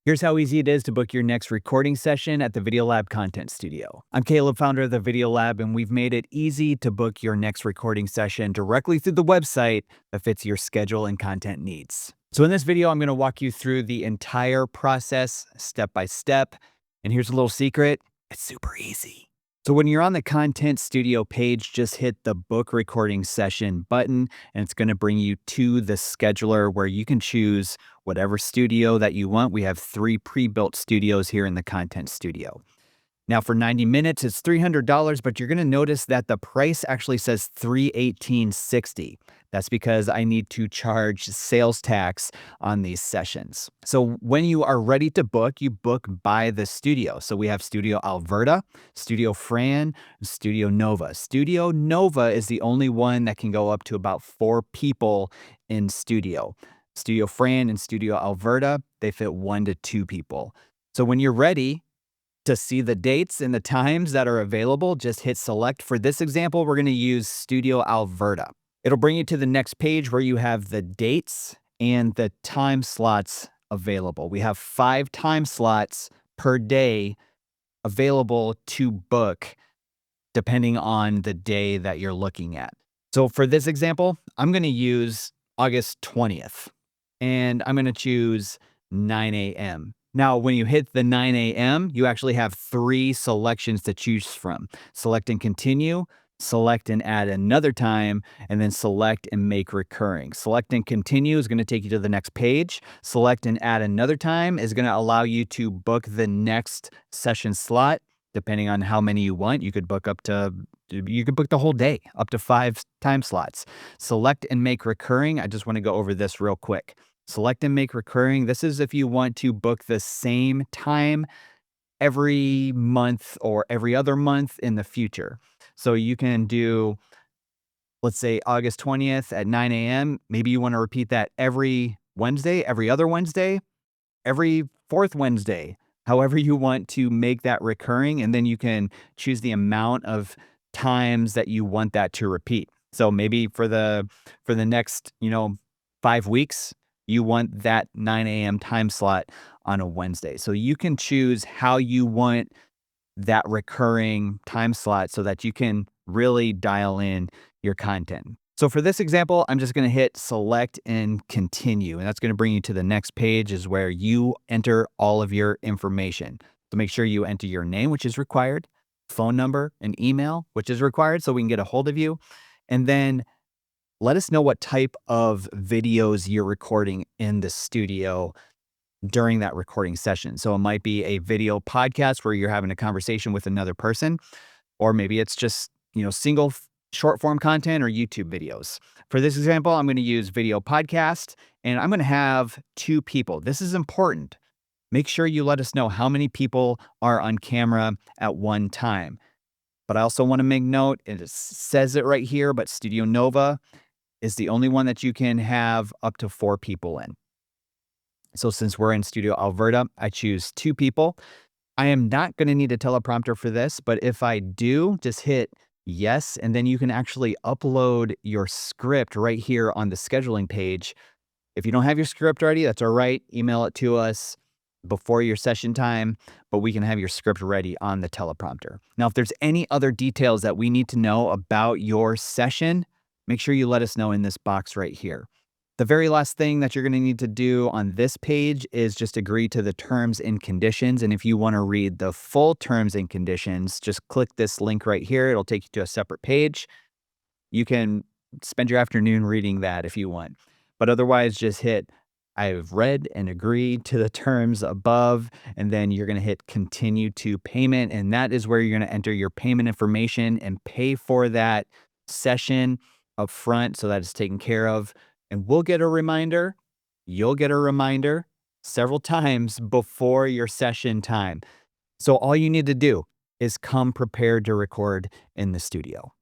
Here's how easy it is to book your next recording session at the Video Lab Content Studio. I'm Caleb, founder of the Video Lab, and we've made it easy to book your next recording session directly through the website that fits your schedule and content needs. So in this video, I'm going to walk you through the entire process step by step. And here's a little secret. It's super easy. So when you're on the Content Studio page, just hit the Book Recording Session button, and it's going to bring you to the scheduler where you can choose whatever studio that you want. We have 3 pre-built studios here in the Content Studio. Now for 90 minutes, it's $300, but you're going to notice that the price actually says $318.60. That's because I need to charge sales tax on these sessions. So when you are ready to book, you book by the studio. So we have Studio Alberta, Studio Fran, Studio Nova. Studio Nova is the only one that can go up to about 4 people in studio. Studio Fran and Studio Alberta, they fit 1 to 2 people. So when you're ready to see the dates and the times that are available, just hit select. For this example, we're going to use Studio Alberta. It'll bring you to the next page where you have the dates and the time slots available. We have 5 time slots per day available to book depending on the day that you're looking at. So for this example, I'm going to use August 20th and I'm going to choose 9 a.m. Now, when you hit the 9 a.m., you actually have 3 selections to choose from. Select and continue, select and add another time, and then select and make recurring. Select and continue is going to take you to the next page. Select and add another time is going to allow you to book the next session slot, depending on how many you want. You could book the whole day, up to 5 time slots. Select and make recurring. I just want to go over this real quick. Select and make recurring. This is if you want to book the same time every month or every other month in the future. So you can do, let's say, August 20th at 9 a.m. Maybe you want to repeat that every Wednesday, every other Wednesday, every 4th Wednesday, however you want to make that recurring. And then you can choose the amount of times that you want that to repeat. So maybe for the next, 5 weeks, you want that 9 a.m. time slot on a Wednesday. So you can choose how you want that recurring time slot so that you can really dial in your content. So for this example, I'm just going to hit select and continue. And that's going to bring you to the next page is where you enter all of your information. So make sure you enter your name, which is required, phone number, and email, which is required so we can get a hold of you. And then let us know what type of videos you're recording in the studio during that recording session. So it might be a video podcast where you're having a conversation with another person, or maybe it's just, single short form content or YouTube videos. For this example, I'm going to use video podcast and I'm going to have 2 people. This is important. Make sure you let us know how many people are on camera at one time. But I also want to make note, it says it right here, but Studio Nova is the only one that you can have up to 4 people in. So since we're in Studio Alberta, I choose 2 people. I am not going to need a teleprompter for this, but if I do, just hit yes, and then you can actually upload your script right here on the scheduling page. If you don't have your script ready, that's all right. Email it to us before your session time, but we can have your script ready on the teleprompter. Now, if there's any other details that we need to know about your session, make sure you let us know in this box right here. The very last thing that you're going to need to do on this page is just agree to the terms and conditions. And if you want to read the full terms and conditions, just click this link right here. It'll take you to a separate page. You can spend your afternoon reading that if you want. But otherwise, just hit I've read and agreed to the terms above, and then you're going to hit continue to payment. And that is where you're going to enter your payment information and pay for that session up front so that it's taken care of. And we'll get a reminder. You'll get a reminder several times before your session time. So all you need to do is come prepared to record in the studio.